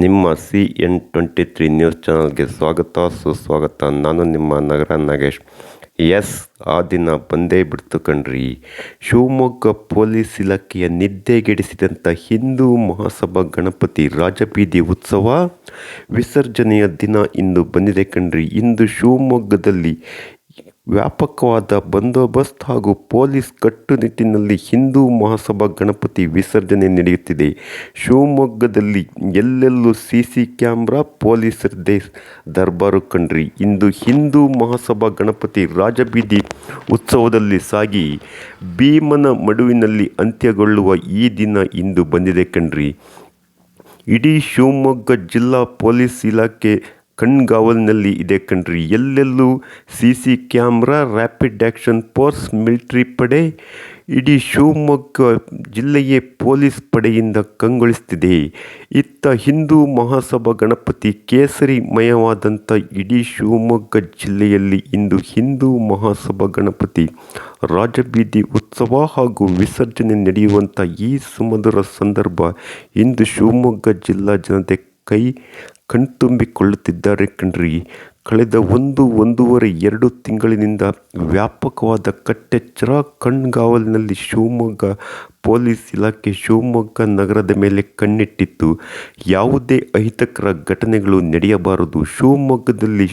ನಿಮ್ಮ CN23 news ಚಾನಲ್ಗೆ ಸ್ವಾಗತ ಸುಸ್ವಾಗತ. ನಾನು ನಿಮ್ಮ ನಗರ ನಾಗೇಶ್. ಆ ದಿನ ಬಂದೇ ಬಿಡ್ತು ಕಣ್ರಿ. ಶಿವಮೊಗ್ಗ ಪೊಲೀಸ್ ಇಲಾಖೆಯ ನಿದ್ದೆಗೆಡಿಸಿದಂಥ ಹಿಂದೂ ಮಹಾಸಭಾ ಗಣಪತಿ ರಾಜಬೀದಿ ಉತ್ಸವ ವಿಸರ್ಜನೆಯ ದಿನ ಇಂದು ಬಂದಿದೆ ಕಣ್ರಿ. ಇಂದು ಶಿವಮೊಗ್ಗದಲ್ಲಿ ವ್ಯಾಪಕವಾದ ಬಂದೋಬಸ್ತ್ ಹಾಗೂ ಪೊಲೀಸ್ ಕಟ್ಟುನಿಟ್ಟಿನಲ್ಲಿ ಹಿಂದೂ ಮಹಾಸಭಾ ಗಣಪತಿ ವಿಸರ್ಜನೆ ನಡೆಯುತ್ತಿದೆ. ಶಿವಮೊಗ್ಗದಲ್ಲಿ ಎಲ್ಲೆಲ್ಲೂ CC ಕ್ಯಾಮ್ರಾ, ಪೊಲೀಸರದ್ದೇ ದರ್ಬಾರು ಕಣ್ರಿ. ಇಂದು ಹಿಂದೂ ಮಹಾಸಭಾ ಗಣಪತಿ ರಾಜಬೀದಿ ಉತ್ಸವದಲ್ಲಿ ಸಾಗಿ ಭೀಮನ ಮಡುವಿನಲ್ಲಿ ಅಂತ್ಯಗೊಳ್ಳುವ ಈ ದಿನ ಇಂದು ಬಂದಿದೆ ಕಣ್ರಿ. ಇಡೀ ಶಿವಮೊಗ್ಗ ಜಿಲ್ಲಾ ಪೊಲೀಸ್ ಇಲಾಖೆ ಕಣ್ಗಾವಲಿನಲ್ಲಿ ಇದೆ ಕಣ್ರಿ. ಎಲ್ಲೆಲ್ಲೂ CC camera, rapid action force, military ಪಡೆ ಇಡೀ ಶಿವಮೊಗ್ಗ ಜಿಲ್ಲೆಯೇ ಪೊಲೀಸ್ ಪಡೆಯಿಂದ ಕಂಗೊಳಿಸುತ್ತಿದೆ. ಇತ್ತ ಹಿಂದೂ ಮಹಾಸಭಾ ಗಣಪತಿ ಕೇಸರಿಮಯವಾದಂಥ ಇಡೀ ಶಿವಮೊಗ್ಗ ಜಿಲ್ಲೆಯಲ್ಲಿ ಇಂದು ಹಿಂದೂ ಮಹಾಸಭಾ ಗಣಪತಿ ರಾಜಬೀದಿ ಉತ್ಸವ ಹಾಗೂ ವಿಸರ್ಜನೆ ನಡೆಯುವಂಥ ಈ ಸುಮಧುರ ಸಂದರ್ಭ ಇಂದು ಶಿವಮೊಗ್ಗ ಜಿಲ್ಲಾ ಜನತೆ ಕಣ್ತುಂಬಿಕೊಳ್ಳುತ್ತಿದ್ದಾರೆ ಕಣ್ರಿ. ಕಳೆದ ಒಂದೂವರೆ 2 ತಿಂಗಳಿನಿಂದ ವ್ಯಾಪಕವಾದ ಕಟ್ಟೆಚ್ಚರ ಕಣ್ಗಾವಲಿನಲ್ಲಿ ಶಿವಮೊಗ್ಗ ಪೊಲೀಸ್ ಇಲಾಖೆ ಶಿವಮೊಗ್ಗ ನಗರದ ಮೇಲೆ ಕಣ್ಣಿಟ್ಟಿತ್ತು. ಯಾವುದೇ ಅಹಿತಕರ ಘಟನೆಗಳು ನಡೆಯಬಾರದು, ಶಿವಮೊಗ್ಗದಲ್ಲಿ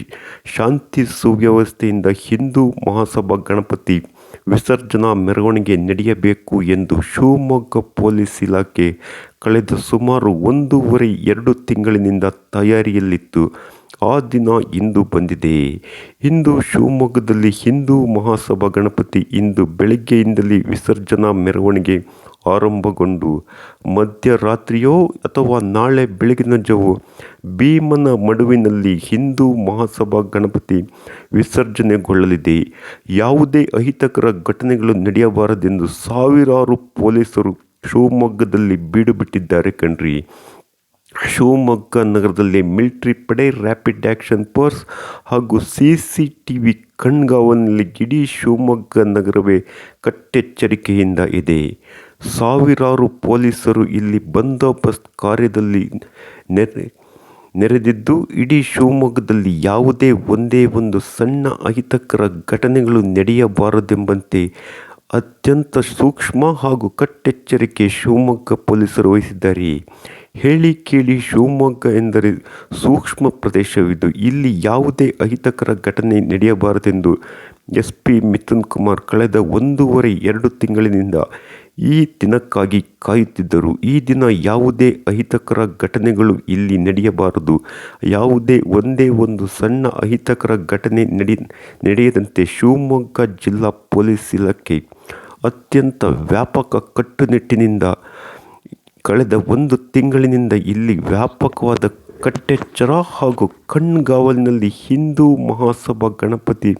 ಶಾಂತಿ ಸುವ್ಯವಸ್ಥೆಯಿಂದ ಹಿಂದೂ ಮಹಾಸಭಾ ಗಣಪತಿ ವಿಸರ್ಜನಾ ಮೆರವಣಿಗೆ ನಡೆಯಬೇಕು ಎಂದು ಶಿವಮೊಗ್ಗ ಪೊಲೀಸ್ ಇಲಾಖೆ ಕಳೆದ ಸುಮಾರು 2 ತಿಂಗಳಿನಿಂದ ತಯಾರಿಯಲ್ಲಿತ್ತು. ಆ ದಿನ ಇಂದು ಬಂದಿದೆ. ಇಂದು ಶಿವಮೊಗ್ಗದಲ್ಲಿ ಹಿಂದೂ ಮಹಾಸಭಾ ಗಣಪತಿ ಇಂದು ಬೆಳಗ್ಗೆಯಿಂದಲೇ ವಿಸರ್ಜನಾ ಮೆರವಣಿಗೆ ಆರಂಭಗೊಂಡು ಮಧ್ಯರಾತ್ರಿಯೋ ಅಥವಾ ನಾಳೆ ಬೆಳಗಿನ ಜಾವ ಭೀಮನ ಮಡುವಿನಲ್ಲಿ ಹಿಂದೂ ಮಹಾಸಭಾ ಗಣಪತಿ ವಿಸರ್ಜನೆಗೊಳ್ಳಲಿದೆ. ಯಾವುದೇ ಅಹಿತಕರ ಘಟನೆಗಳು ನಡೆಯಬಾರದೆಂದು ಸಾವಿರಾರು ಪೊಲೀಸರು ಶಿವಮೊಗ್ಗದಲ್ಲಿ ಬೀಡು ಬಿಟ್ಟಿದ್ದಾರೆ ಕಣ್ರಿ. ಶಿವಮೊಗ್ಗ ನಗರದಲ್ಲಿ ಮಿಲಿಟರಿ ಪಡೆ, ರ್ಯಾಪಿಡ್ ಆ್ಯಕ್ಷನ್ ಫೋರ್ಸ್ ಹಾಗೂ CCTV ಕಣ್ಗಾವಲಿನಲ್ಲಿ ಇಡೀ ಶಿವಮೊಗ್ಗ ನಗರವೇ ಕಟ್ಟೆಚ್ಚರಿಕೆಯಿಂದ ಇದೆ. ಸಾವಿರಾರು ಪೊಲೀಸರು ಇಲ್ಲಿ ಬಂದೋಬಸ್ತ್ ಕಾರ್ಯದಲ್ಲಿ ನೆರೆದಿದ್ದು, ಇಡೀ ಶಿವಮೊಗ್ಗದಲ್ಲಿ ಯಾವುದೇ ಒಂದೇ ಒಂದು ಸಣ್ಣ ಅಹಿತಕರ ಘಟನೆಗಳು ನಡೆಯಬಾರದೆಂಬಂತೆ ಅತ್ಯಂತ ಸೂಕ್ಷ್ಮ ಹಾಗೂ ಕಟ್ಟೆಚ್ಚರಿಕೆ ಶಿವಮೊಗ್ಗ ಪೊಲೀಸರು ವಹಿಸಿದ್ದಾರೆ. ಹೇಳಿ ಕೇಳಿ ಶಿವಮೊಗ್ಗ ಎಂದರೆ ಸೂಕ್ಷ್ಮ ಪ್ರದೇಶವಿದ್ದು ಇಲ್ಲಿ ಯಾವುದೇ ಅಹಿತಕರ ಘಟನೆ ನಡೆಯಬಾರದೆಂದು SP ಮಿಥುನ್ ಕುಮಾರ್ ಕಳೆದ 2 ತಿಂಗಳಿನಿಂದ ಈ ದಿನಕ್ಕಾಗಿ ಕಾಯುತ್ತಿದ್ದರು. ಈ ದಿನ ಯಾವುದೇ ಅಹಿತಕರ ಘಟನೆಗಳು ಇಲ್ಲಿ ನಡೆಯಬಾರದು, ಯಾವುದೇ ಒಂದೇ ಒಂದು ಸಣ್ಣ ಅಹಿತಕರ ಘಟನೆ ನಡೆಯದಂತೆ ಶಿವಮೊಗ್ಗ ಜಿಲ್ಲಾ ಪೊಲೀಸ್ ಇಲಾಖೆ ಅತ್ಯಂತ ವ್ಯಾಪಕ ಕಟ್ಟುನಿಟ್ಟಿನಿಂದ ಕಳೆದ 1 ತಿಂಗಳಿನಿಂದ ಇಲ್ಲಿ ವ್ಯಾಪಕವಾದ ಕಟ್ಟೆಚ್ಚರ ಹಾಗೂ ಕಣ್ಗಾವಲಿನಲ್ಲಿ ಹಿಂದೂ ಮಹಾಸಭಾ ಗಣಪತಿ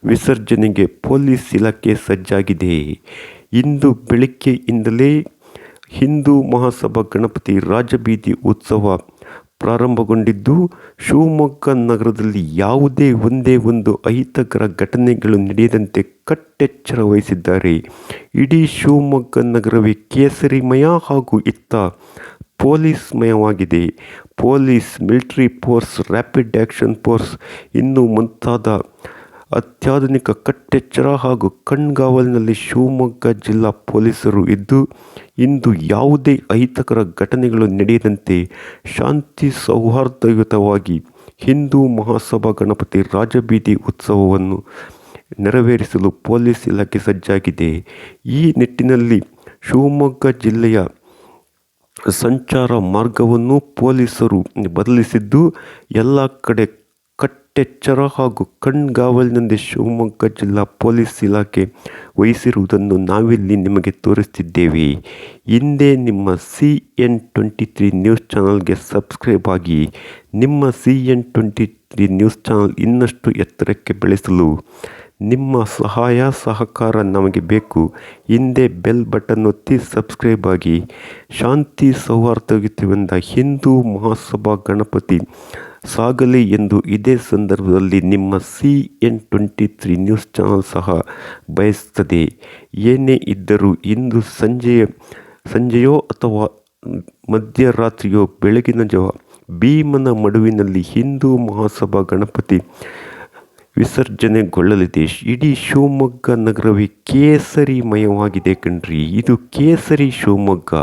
ವಿಸರ್ಜನೆಗೆ ಪೊಲೀಸ್ ಇಲಾಖೆ ಸಜ್ಜಾಗಿದೆ. ಇಂದು ಬೆಳಗ್ಗೆಯಿಂದಲೇ ಹಿಂದೂ ಮಹಾಸಭಾ ಗಣಪತಿ ರಾಜಬೀದಿ ಉತ್ಸವ ಪ್ರಾರಂಭಗೊಂಡಿದ್ದು, ಶಿವಮೊಗ್ಗ ನಗರದಲ್ಲಿ ಯಾವುದೇ ಒಂದೇ ಒಂದು ಅಹಿತಕರ ಘಟನೆಗಳು ನಡೆಯದಂತೆ ಕಟ್ಟೆಚ್ಚರ ವಹಿಸಿದ್ದಾರೆ. ಇಡೀ ಶಿವಮೊಗ್ಗ ನಗರವೇ ಕೇಸರಿಮಯ ಹಾಗೂ ಇತ್ತ ಪೊಲೀಸ್ಮಯವಾಗಿದೆ. Police, military force, rapid action force ಇನ್ನೂ ಮುಂತಾದ ಅತ್ಯಾಧುನಿಕ ಕಟ್ಟೆಚ್ಚರ ಹಾಗೂ ಕಣ್ಗಾವಲಿನಲ್ಲಿ ಶಿವಮೊಗ್ಗ ಜಿಲ್ಲಾ ಪೊಲೀಸರು ಇದ್ದು, ಇಂದು ಯಾವುದೇ ಅಹಿತಕರ ಘಟನೆಗಳು ನಡೆಯದಂತೆ ಶಾಂತಿ ಸೌಹಾರ್ದಯುತವಾಗಿ ಹಿಂದೂ ಮಹಾಸಭಾ ಗಣಪತಿ ರಾಜಬೀದಿ ಉತ್ಸವವನ್ನು ನೆರವೇರಿಸಲು ಪೊಲೀಸ್ ಇಲಾಖೆ ಸಜ್ಜಾಗಿದೆ. ಈ ನಿಟ್ಟಿನಲ್ಲಿ ಶಿವಮೊಗ್ಗ ಜಿಲ್ಲೆಯ ಸಂಚಾರ ಮಾರ್ಗವನ್ನು ಪೊಲೀಸರು ಬದಲಿಸಿದ್ದು, ಎಲ್ಲ ಕಡೆ ಕಟ್ಟೆಚ್ಚರ ಹಾಗೂ ಕಣ್ಗಾವಲಿನಲ್ಲಿ ಶಿವಮೊಗ್ಗ ಜಿಲ್ಲಾ ಪೊಲೀಸ್ ಇಲಾಖೆ ವಹಿಸಿರುವುದನ್ನು ನಾವಿಲ್ಲಿ ನಿಮಗೆ ತೋರಿಸುತ್ತಿದ್ದೇವೆ. ಹಿಂದೆ ನಿಮ್ಮ CN23 ನ್ಯೂಸ್ ಚಾನಲ್ಗೆ ಸಬ್ಸ್ಕ್ರೈಬ್ ಆಗಿ. ನಿಮ್ಮ CN23 ನ್ಯೂಸ್ ಚಾನಲ್ ಇನ್ನಷ್ಟು ಎತ್ತರಕ್ಕೆ ಬೆಳೆಸಲು ನಿಮ್ಮ ಸಹಾಯ ಸಹಕಾರ ನಮಗೆ ಬೇಕು. ಹಿಂದೆ ಬೆಲ್ ಬಟನ್ ಒತ್ತಿ ಸಬ್ಸ್ಕ್ರೈಬ್ ಆಗಿ. ಶಾಂತಿ ಸೌಹಾರ್ದಯುತದಿಂದ ಹಿಂದೂ ಮಹಾಸಭಾ ಗಣಪತಿ ಸಾಗಲಿ ಎಂದು ಇದೇ ಸಂದರ್ಭದಲ್ಲಿ ನಿಮ್ಮ CN23 ನ್ಯೂಸ್ ಚಾನಲ್ ಸಹ ಬಯಸುತ್ತದೆ. ಏನೇ ಇದ್ದರೂ ಇಂದು ಸಂಜೆಯೋ ಅಥವಾ ಮಧ್ಯರಾತ್ರಿಯೋ ಬೆಳಗಿನ ಜಾವ ಭೀಮನ ಮಡುವಿನಲ್ಲಿ ಹಿಂದೂ ಮಹಾಸಭಾ ಗಣಪತಿ ವಿಸರ್ಜನೆಗೊಳ್ಳಲಿದೆ. ಇಡೀ ಶಿವಮೊಗ್ಗ ನಗರವೇ ಕೇಸರಿಮಯವಾಗಿದೆ ಕಣ್ರಿ. ಇದು ಕೇಸರಿ ಶಿವಮೊಗ್ಗ.